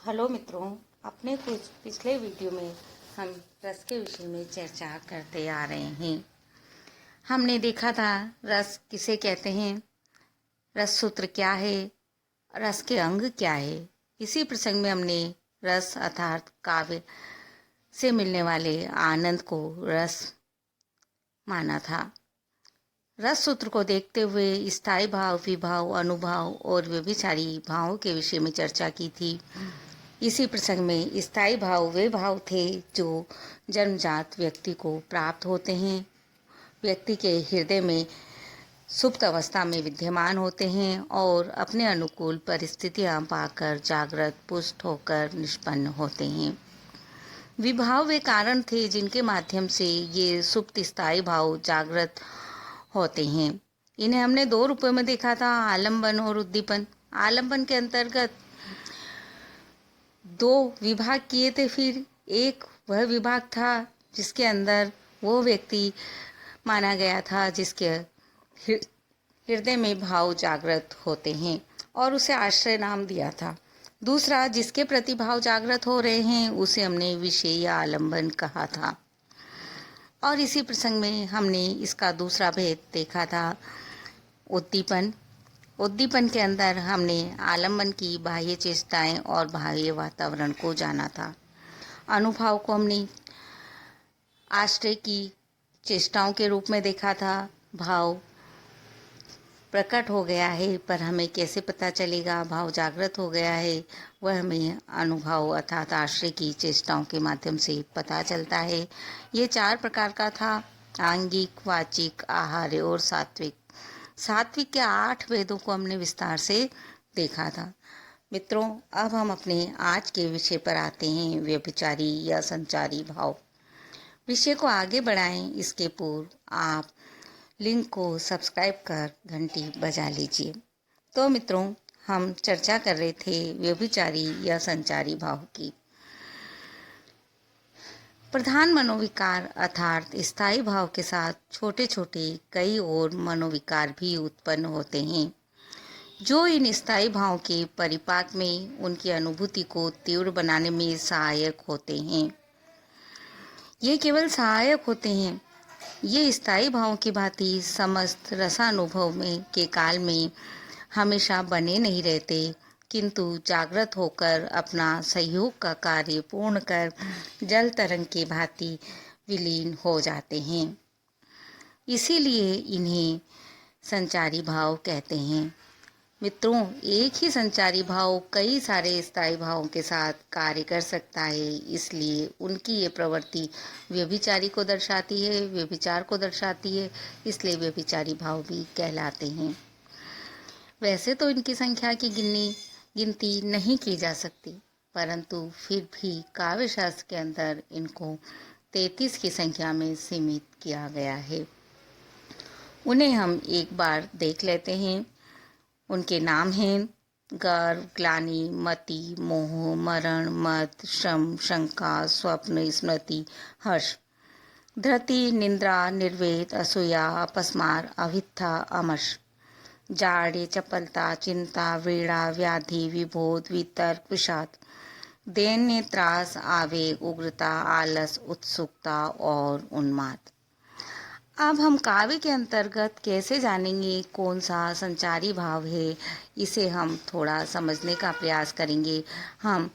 Hello मित्रों, अपने कुछ पिछले वीडियो में हम रस के विषय में चर्चा करते आ रहे हैं। हमने देखा था रस किसे कहते हैं, रस सूत्र क्या है, रस के अंग क्या है। इसी प्रसंग में हमने रस अर्थात काव्य से मिलने वाले आनंद को रस माना था। रस सूत्र को देखते हुए स्थायी भाव, विभाव, अनुभाव और व्यभिचारी भावों के विषय में चर्चा की थी। इसी प्रसंग में स्थायी भाव वे भाव थे जो जन्मजात व्यक्ति को प्राप्त होते हैं, व्यक्ति के हृदय में सुप्त अवस्था में विद्यमान होते हैं और अपने अनुकूल परिस्थितियां पाकर जागृत पुष्ट होकर निष्पन्न होते हैं। विभाव वे कारण थे जिनके माध्यम से ये सुप्त स्थायी भाव जागृत होते हैं। इन्हें हमने दो रूपों में देखा था, आलंबन और उद्दीपन। आलंबन के अंतर्गत दो विभाग किए थे। फिर एक वह विभाग था जिसके अंदर वो व्यक्ति माना गया था जिसके हृदय में भाव जागृत होते हैं और उसे आश्रय नाम दिया था। दूसरा जिसके प्रति भाव जागृत हो रहे हैं उसे हमने विषय या आलंबन कहा था। और इसी प्रसंग में हमने इसका दूसरा भेद देखा था, उद्दीपन। उद्दीपन के अंदर हमने आलंबन की बाह्य चेष्टाएं और बाह्य वातावरण को जाना था। अनुभाव को हमने आश्रय की चेष्टाओं के रूप में देखा था। भाव प्रकट हो गया है पर हमें कैसे पता चलेगा भाव जागृत हो गया है, वह हमें अनुभव अर्थात आश्रय की चेष्टाओं के माध्यम से पता चलता है। ये चार प्रकार का था, आंगिक, वाचिक, आहार्य और सात्विक। सात्विक के 8 वेदों को हमने विस्तार से देखा था। मित्रों, अब हम अपने आज के विषय पर आते हैं, व्यभिचारी या संचारी भाव। विषय को आगे बढ़ाएं इसके पूर्व आप लिंक को सब्सक्राइब कर घंटी बजा लीजिए। तो मित्रों, हम चर्चा कर रहे थे व्यभिचारी या संचारी भाव की। प्रधान मनोविकार अर्थात स्थायी भाव के साथ छोटे छोटे कई और मनोविकार भी उत्पन्न होते हैं जो इन स्थायी भाव के परिपाक में उनकी अनुभूति को तीव्र बनाने में सहायक होते हैं। ये केवल सहायक होते हैं। ये स्थायी भावों की भांति समस्त रसानुभव में के काल में हमेशा बने नहीं रहते, किंतु जागृत होकर अपना सहयोग का कार्य पूर्ण कर जल तरंग की भांति विलीन हो जाते हैं। इसीलिए इन्हें संचारी भाव कहते हैं। मित्रों, एक ही संचारी भाव कई सारे स्थायी भावों के साथ कार्य कर सकता है, इसलिए उनकी ये प्रवृत्ति व्यभिचारी को दर्शाती है, व्यभिचार को दर्शाती है, इसलिए व्यभिचारी भाव भी कहलाते हैं। वैसे तो इनकी संख्या की गिनती नहीं की जा सकती, परंतु फिर भी काव्य शास्त्र के अंदर इनको 33 की संख्या में सीमित किया गया है। उन्हें हम एक बार देख लेते हैं। उनके नाम हैं गर्व, ग्लानि, मति, मोह, मरण, मद, श्रम, शंका, स्वप्न, स्मृति, हर्ष, धृति, निंद्रा, निर्वेद, असूया, अपस्मार, अभित्था, अमर्ष, जाड़े, चपलता, चिंता, व्रीड़ा, व्याधि, विबोध, वितर्क, विषाद, दैन्य, त्रास, आवेग, उग्रता, आलस, उत्सुकता और उन्माद। अब हम काव्य के अंतर्गत कैसे जानेंगे कौन सा संचारी भाव है, इसे हम थोड़ा समझने का प्रयास करेंगे। हम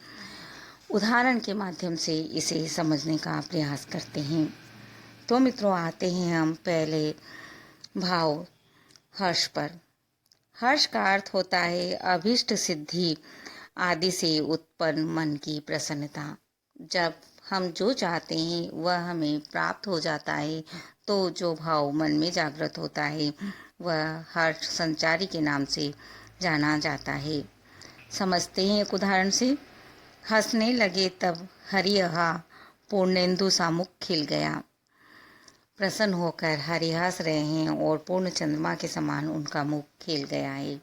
उदाहरण के माध्यम से इसे समझने का प्रयास करते हैं। तो मित्रों, आते हैं हम पहले भाव हर्ष पर। हर्ष का अर्थ होता है अभीष्ट सिद्धि आदि से उत्पन्न मन की प्रसन्नता। जब हम जो चाहते हैं वह हमें प्राप्त हो जाता है तो जो भाव मन में जागृत होता है वह हर्ष संचारी के नाम से जाना जाता है। समझते हैं एक उदाहरण से। हंसने लगे तब हरिहा पूर्णेंदु सा मुख खिल गया। प्रसन्न होकर हरि हंस रहे हैं और पूर्ण चंद्रमा के समान उनका मुख खिल गया है।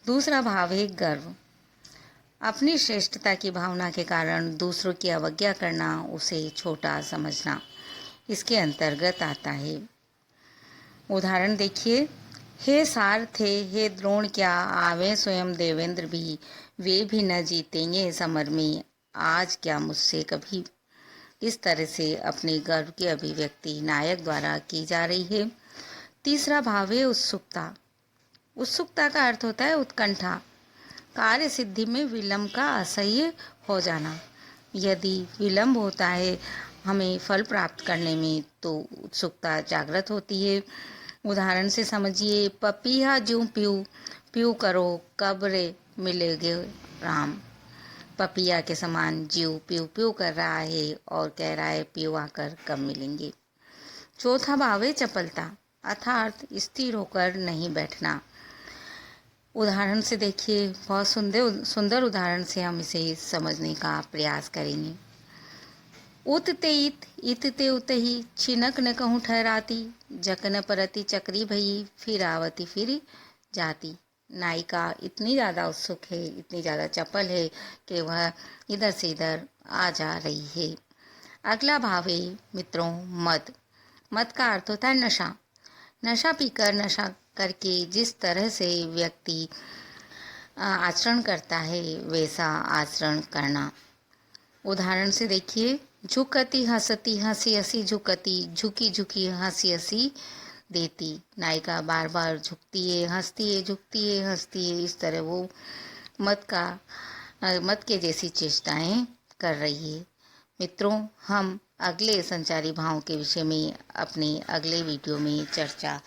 दूसरा भाव है गर्व। अपनी श्रेष्ठता की भावना के कारण दूसरों की अवज्ञा करना, उसे छोटा समझना, इसके अंतर्गत आता है। उदाहरण देखिए, हे सारथे हे द्रोण क्या आवे स्वयं देवेंद्र भी, वे भी न जीतेंगे समर में आज क्या मुझसे कभी। इस तरह से अपने गर्व की अभिव्यक्ति नायक द्वारा की जा रही है। तीसरा भाव है उत्सुकता। उत्सुकता का अर्थ होता है उत्कंठा, कार्य सिद्धि में विलंब का असह्य हो जाना। यदि विलंब होता है हमें फल प्राप्त करने में तो उत्सुकता जागृत होती है। उदाहरण से समझिए, पपीहा ज्यों पीऊ पीऊ करो कब रे मिलेगे राम। पपिया के समान जीव प्यू प्यू कर रहा है और कह रहा है पीऊ आकर कब मिलेंगे। चौथा भाव है चपलता, अर्थात स्थिर होकर नहीं बैठना। उदाहरण से देखिए, बहुत सुंदर सुंदर उदाहरण से हम इसे समझने का प्रयास करेंगे। उत ते इत ते उत ही, छिनक न कहूँ ठहराती, जकन परती चक्री भई, फिर आवती फिर जाती। नायिका इतनी ज़्यादा उत्सुक है, इतनी ज़्यादा चपल है कि वह इधर से इधर आ जा रही है। अगला भाव है मित्रों मद। मद का अर्थ होता है नशा। नशा पीकर, नशा करके जिस तरह से व्यक्ति आचरण करता है वैसा आचरण करना। उदाहरण से देखिए, झुकती हंसती हंसी हंसी झुकती, झुकी झुकी हंसी हंसी देती। नायिका बार बार झुकती है, हंसती है, झुकती है, हंसती है। इस तरह वो मत के जैसी चेष्टाएं कर रही है। मित्रों, हम अगले संचारी भाव के विषय में अपने अगले वीडियो में चर्चा